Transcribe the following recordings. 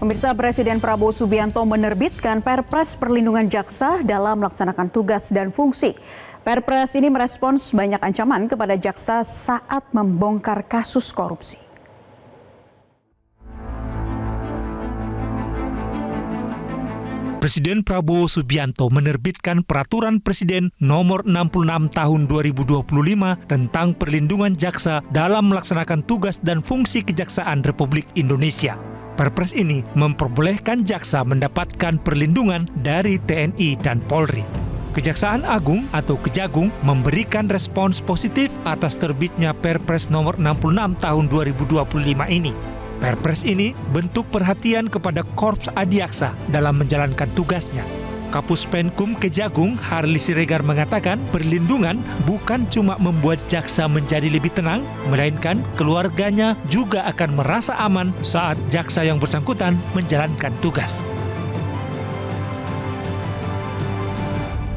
Pemirsa, Presiden Prabowo Subianto menerbitkan Perpres Perlindungan Jaksa dalam melaksanakan tugas dan fungsi. Perpres ini merespons banyak ancaman kepada jaksa saat membongkar kasus korupsi. Presiden Prabowo Subianto menerbitkan Peraturan Presiden Nomor 66 Tahun 2025 tentang perlindungan jaksa dalam melaksanakan tugas dan fungsi Kejaksaan Republik Indonesia. Perpres ini memperbolehkan jaksa mendapatkan perlindungan dari TNI dan Polri. Kejaksaan Agung atau Kejagung memberikan respons positif atas terbitnya Perpres Nomor 66 Tahun 2025 ini. Perpres ini bentuk perhatian kepada Korps Adiaksa dalam menjalankan tugasnya. Kapus Penkum Kejagung Harli Siregar mengatakan perlindungan bukan cuma membuat jaksa menjadi lebih tenang, melainkan keluarganya juga akan merasa aman saat jaksa yang bersangkutan menjalankan tugas.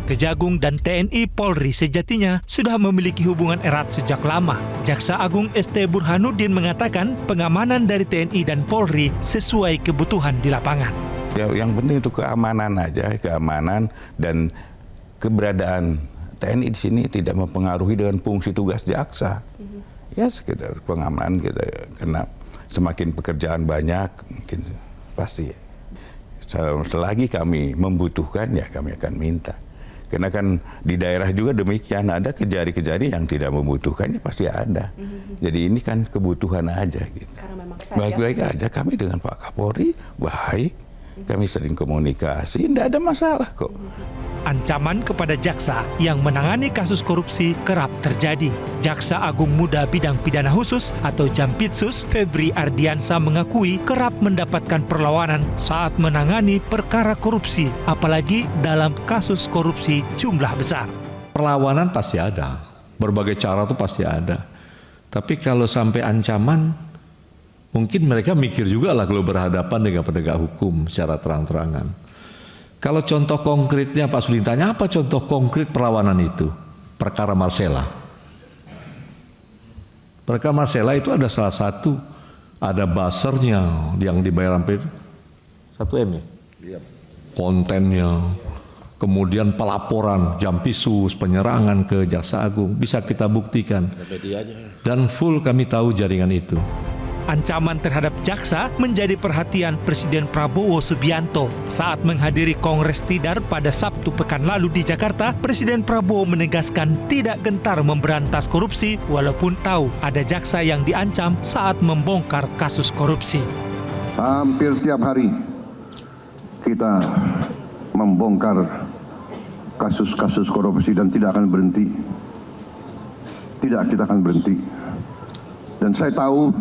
Kejagung dan TNI Polri sejatinya sudah memiliki hubungan erat sejak lama. Jaksa Agung ST Burhanuddin mengatakan pengamanan dari TNI dan Polri sesuai kebutuhan di lapangan. Ya, yang penting itu keamanan aja, keamanan dan keberadaan TNI di sini tidak mempengaruhi dengan fungsi tugas jaksa. Ya sekedar pengamanan kita, karena semakin pekerjaan banyak mungkin pasti. Selagi kami membutuhkan ya kami akan minta. Karena kan di daerah juga demikian, ada kejari-kejari yang tidak membutuhkannya pasti ada. Jadi ini kan kebutuhan aja gitu. Baik-baik aja kami dengan Pak Kapolri baik. Kami sering komunikasi, tidak ada masalah kok. Ancaman kepada jaksa yang menangani kasus korupsi kerap terjadi. Jaksa Agung Muda Bidang Pidana Khusus atau Jampitsus Febri Ardiansa mengakui kerap mendapatkan perlawanan saat menangani perkara korupsi, apalagi dalam kasus korupsi jumlah besar. Perlawanan pasti ada, berbagai cara itu pasti ada. Tapi kalau sampai ancaman, mungkin mereka mikir juga lah kalau berhadapan dengan penegak hukum secara terang-terangan. Kalau contoh konkretnya Pak Sudin tanya, apa contoh konkret perlawanan itu? Perkara Marcella. Perkara Marcella itu ada salah satu, ada buzzer-nya yang dibayar hampir 1 M ya? Kontennya, kemudian pelaporan Jampitsus, penyerangan ke Jaksa Agung, bisa kita buktikan. Dan full kami tahu jaringan itu. Ancaman terhadap jaksa menjadi perhatian Presiden Prabowo Subianto. Saat menghadiri Kongres Tidar pada Sabtu pekan lalu di Jakarta, Presiden Prabowo menegaskan tidak gentar memberantas korupsi walaupun tahu ada jaksa yang diancam saat membongkar kasus korupsi. Hampir tiap hari kita membongkar kasus-kasus korupsi dan tidak akan berhenti. Tidak, kita akan berhenti. Dan saya tahu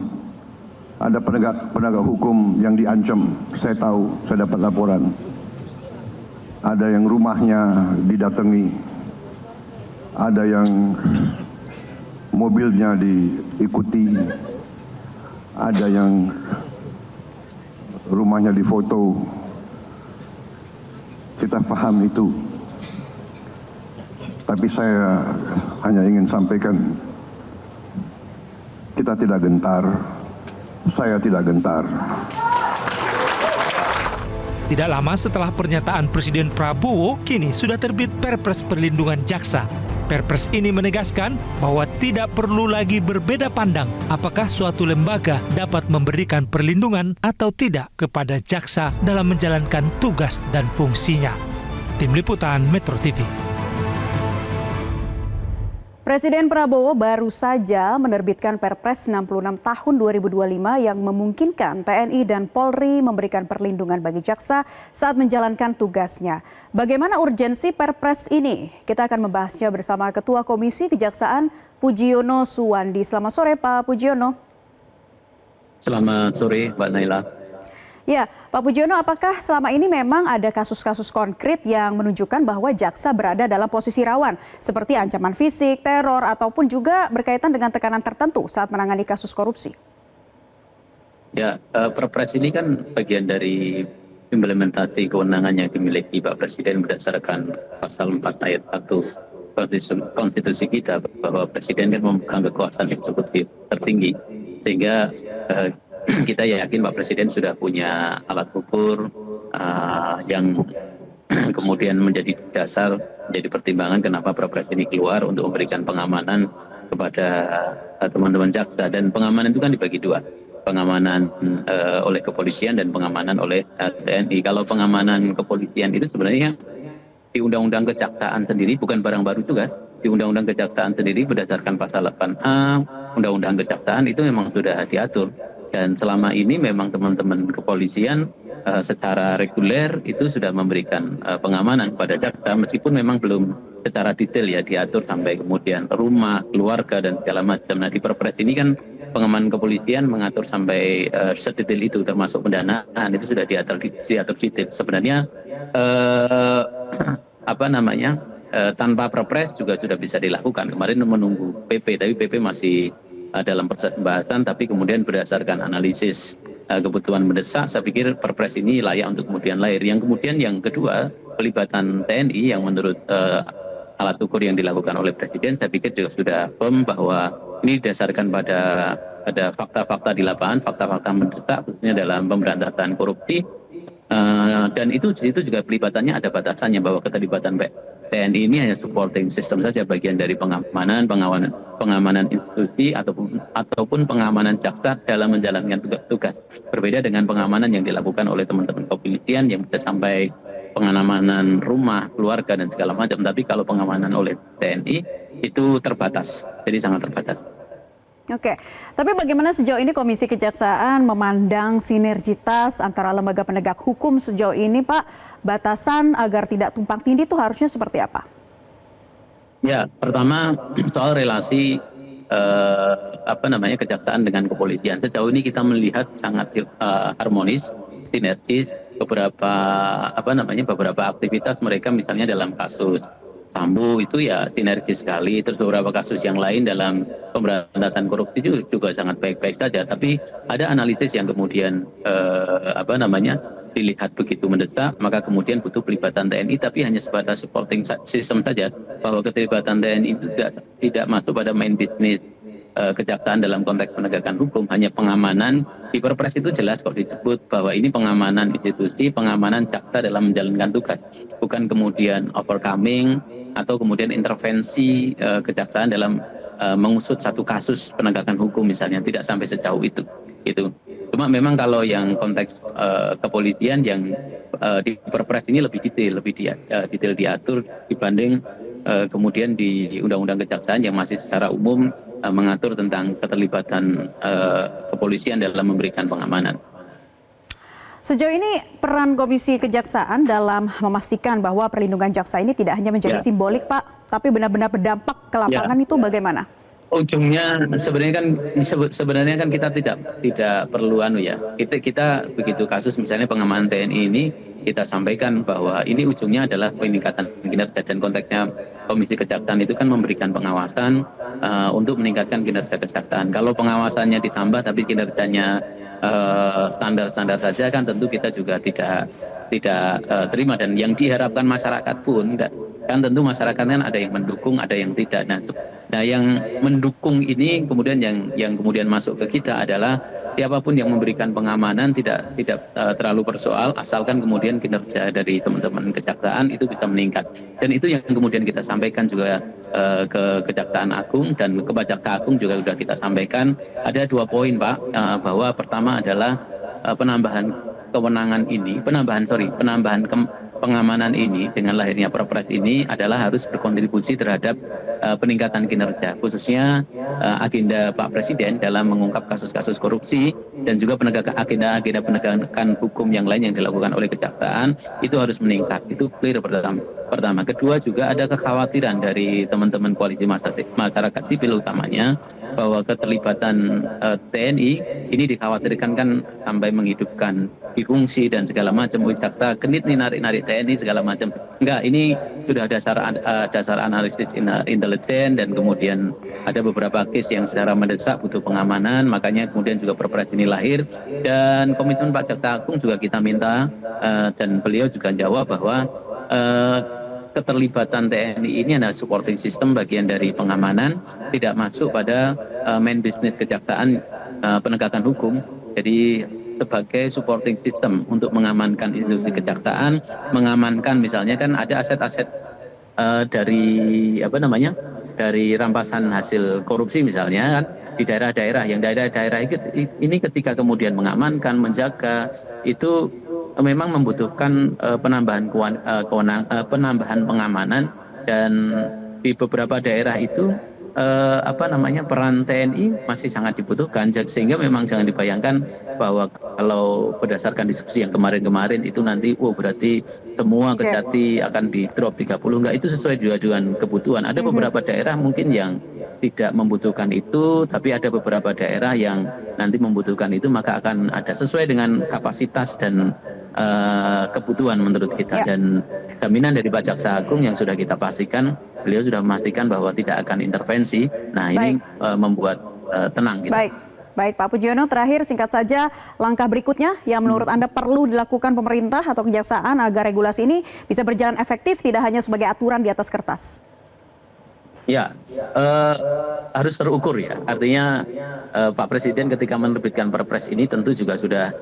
ada penegak hukum yang diancam. Saya tahu, saya dapat laporan. Ada yang rumahnya didatangi, ada yang mobilnya diikuti, ada yang rumahnya difoto. Kita paham itu. Tapi saya hanya ingin sampaikan, kita tidak gentar. Saya tidak gentar. Tidak lama setelah pernyataan Presiden Prabowo, kini sudah terbit Perpres Perlindungan Jaksa. Perpres ini menegaskan bahwa tidak perlu lagi berbeda pandang apakah suatu lembaga dapat memberikan perlindungan atau tidak kepada jaksa dalam menjalankan tugas dan fungsinya. Tim Liputan Metro TV. Presiden Prabowo baru saja menerbitkan Perpres 66 Tahun 2025 yang memungkinkan TNI dan Polri memberikan perlindungan bagi jaksa saat menjalankan tugasnya. Bagaimana urgensi Perpres ini? Kita akan membahasnya bersama Ketua Komisi Kejaksaan Pujiono Suwandi. Selamat sore Pak Pujiono. Selamat sore Mbak Naila. Ya, Pak Pujiono, apakah selama ini memang ada kasus-kasus konkret yang menunjukkan bahwa jaksa berada dalam posisi rawan, seperti ancaman fisik, teror, ataupun juga berkaitan dengan tekanan tertentu saat menangani kasus korupsi? Ya, Perpres ini kan bagian dari implementasi kewenangan yang dimiliki Pak Presiden berdasarkan pasal 4 ayat 1 konstitusi kita, bahwa Presiden kan memegang kekuasaan eksekutif tertinggi, sehingga kita yakin Pak Presiden sudah punya alat ukur yang kemudian menjadi dasar, menjadi pertimbangan kenapa Perpres ini keluar untuk memberikan pengamanan kepada teman-teman jaksa. Dan pengamanan itu kan dibagi dua, pengamanan oleh kepolisian dan pengamanan oleh TNI. Kalau pengamanan kepolisian itu sebenarnya di Undang-Undang Kejaksaan sendiri, bukan barang baru juga. Di Undang-Undang Kejaksaan sendiri berdasarkan pasal 8A Undang-Undang Kejaksaan itu memang sudah diatur. Dan selama ini memang teman-teman kepolisian secara reguler itu sudah memberikan pengamanan kepada jaksa, meskipun memang belum secara detail ya diatur sampai kemudian rumah, keluarga dan segala macam. Nah, di Perpres ini kan pengamanan kepolisian mengatur sampai sedetail itu, termasuk pendanaan itu sudah diatur detail. Sebenarnya tanpa Perpres juga sudah bisa dilakukan. Kemarin menunggu PP, tapi PP masih dalam proses pembahasan, tapi kemudian berdasarkan analisis kebutuhan mendesak, saya pikir Perpres ini layak untuk kemudian lahir. Yang kemudian yang kedua, pelibatan TNI yang menurut alat ukur yang dilakukan oleh Presiden, saya pikir juga sudah firm bahwa ini didasarkan pada fakta-fakta di lapangan, fakta-fakta mendesak, khususnya dalam pemberantasan korupsi. Dan itu juga pelibatannya ada batasannya, bahwa keterlibatan TNI ini hanya supporting system saja, bagian dari pengamanan institusi ataupun pengamanan jaksa dalam menjalankan tugas-tugas. Berbeda dengan pengamanan yang dilakukan oleh teman-teman kepolisian yang bisa sampai pengamanan rumah, keluarga dan segala macam. Tapi kalau pengamanan oleh TNI itu terbatas, jadi sangat terbatas. Oke, tapi bagaimana sejauh ini Komisi Kejaksaan memandang sinergitas antara lembaga penegak hukum sejauh ini, Pak? Batasan agar tidak tumpang tindih itu harusnya seperti apa? Ya, pertama soal relasi kejaksaan dengan kepolisian. Sejauh ini kita melihat sangat harmonis, sinergis. Beberapa aktivitas mereka, misalnya dalam kasus Sambo itu ya sinergis sekali. Terus beberapa kasus yang lain dalam pemberantasan korupsi juga sangat baik-baik saja. Tapi ada analisis yang kemudian dilihat begitu mendesak, maka kemudian butuh pelibatan TNI, tapi hanya sebatas supporting system saja. Bahwa keterlibatan TNI itu tidak masuk pada main business kejaksaan dalam konteks penegakan hukum, hanya pengamanan. Di Perpres itu jelas kok disebut bahwa ini pengamanan institusi, pengamanan jaksa dalam menjalankan tugas, bukan kemudian overcoming atau kemudian intervensi kejaksaan dalam mengusut satu kasus penegakan hukum misalnya, tidak sampai sejauh itu. Cuma memang kalau yang konteks kepolisian yang di Perpres ini lebih detail diatur dibanding kemudian di Undang-Undang Kejaksaan yang masih secara umum mengatur tentang keterlibatan kepolisian dalam memberikan pengamanan. Sejauh ini peran Komisi Kejaksaan dalam memastikan bahwa perlindungan jaksa ini tidak hanya menjadi simbolik, Pak, tapi benar-benar berdampak ke lapangan itu bagaimana? Ujungnya sebenarnya kan kita tidak perlu kita begitu kasus misalnya pengamanan TNI ini, kita sampaikan bahwa ini ujungnya adalah peningkatan kinerja, dan konteksnya Komisi Kejaksaan itu kan memberikan pengawasan untuk meningkatkan kinerja kejaksaan. Kalau pengawasannya ditambah tapi kinerjanya standar-standar saja, kan tentu kita juga tidak terima. Dan yang diharapkan masyarakat pun kan tentu masyarakat kan ada yang mendukung, ada yang tidak. Nah yang mendukung ini kemudian yang kemudian masuk ke kita adalah siapapun yang memberikan pengamanan tidak terlalu bersoal, asalkan kemudian kinerja dari teman-teman kejaksaan itu bisa meningkat. Dan itu yang kemudian kita sampaikan juga ke Kejaksaan Agung, dan ke Jaksa Agung juga sudah kita sampaikan. Ada 2 poin, Pak, bahwa pertama adalah penambahan pengamanan ini dengan lahirnya Perpres ini adalah harus berkontribusi terhadap peningkatan kinerja, khususnya agenda Pak Presiden dalam mengungkap kasus-kasus korupsi dan juga agenda penegakan hukum yang lain yang dilakukan oleh kejaksaan itu harus meningkat. Itu clear pertama. Kedua, juga ada kekhawatiran dari teman-teman koalisi masyarakat sipil utamanya bahwa keterlibatan TNI ini dikhawatirkan kan sampai menghidupkan fungsi dan segala macam. Jaksa genit nih narik TNI segala macam. Enggak, ini sudah dasar analisis intelijen, dan kemudian ada beberapa case yang secara mendesak butuh pengamanan, makanya kemudian juga Perpres ini lahir. Dan komitmen Pak Jaksa Agung juga kita minta, dan beliau juga jawab bahwa keterlibatan TNI ini adalah supporting system, bagian dari pengamanan, tidak masuk pada main business kejaksaan penegakan hukum. Jadi sebagai supporting system untuk mengamankan institusi kejaksaan, mengamankan misalnya kan ada aset-aset dari dari rampasan hasil korupsi misalnya kan di daerah-daerah ini ketika kemudian mengamankan, menjaga itu memang membutuhkan penambahan pengamanan, dan di beberapa daerah itu peran TNI masih sangat dibutuhkan, sehingga memang jangan dibayangkan bahwa kalau berdasarkan diskusi yang kemarin-kemarin itu nanti berarti semua Kejati akan di drop 30, enggak, itu sesuai juga dengan kebutuhan. Ada beberapa daerah mungkin yang tidak membutuhkan itu, tapi ada beberapa daerah yang nanti membutuhkan itu, maka akan ada sesuai dengan kapasitas dan kebutuhan menurut kita. Dan jaminan dari Pak Jaksa Agung yang sudah kita pastikan, beliau sudah memastikan bahwa tidak akan intervensi. Nah, ini membuat tenang kita. Baik Pak Pujiono, terakhir singkat saja langkah berikutnya yang menurut Anda perlu dilakukan pemerintah atau kejaksaan agar regulasi ini bisa berjalan efektif, tidak hanya sebagai aturan di atas kertas. Ya, harus terukur ya. Artinya Pak Presiden ketika menerbitkan Perpres ini tentu juga sudah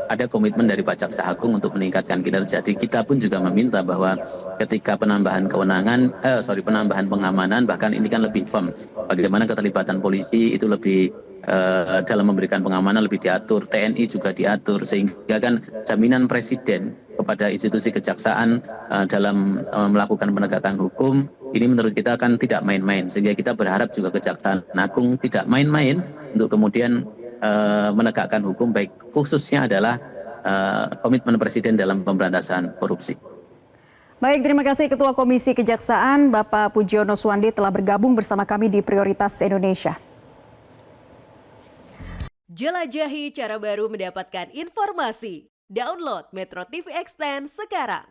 ada komitmen dari Pak Jaksa Agung untuk meningkatkan kinerja. Jadi kita pun juga meminta bahwa ketika penambahan penambahan pengamanan, bahkan ini kan lebih firm. Bagaimana keterlibatan polisi itu lebih dalam memberikan pengamanan lebih diatur, TNI juga diatur, sehingga kan jaminan Presiden kepada institusi kejaksaan dalam melakukan penegakan hukum ini menurut kita kan tidak main-main, sehingga kita berharap juga Kejaksaan Agung tidak main-main untuk kemudian menegakkan hukum, baik khususnya adalah komitmen Presiden dalam pemberantasan korupsi. Baik, terima kasih Ketua Komisi Kejaksaan Bapak Pujiono Suwandi telah bergabung bersama kami di Prioritas Indonesia. Jelajahi cara baru mendapatkan informasi. Download Metro TV Extend sekarang.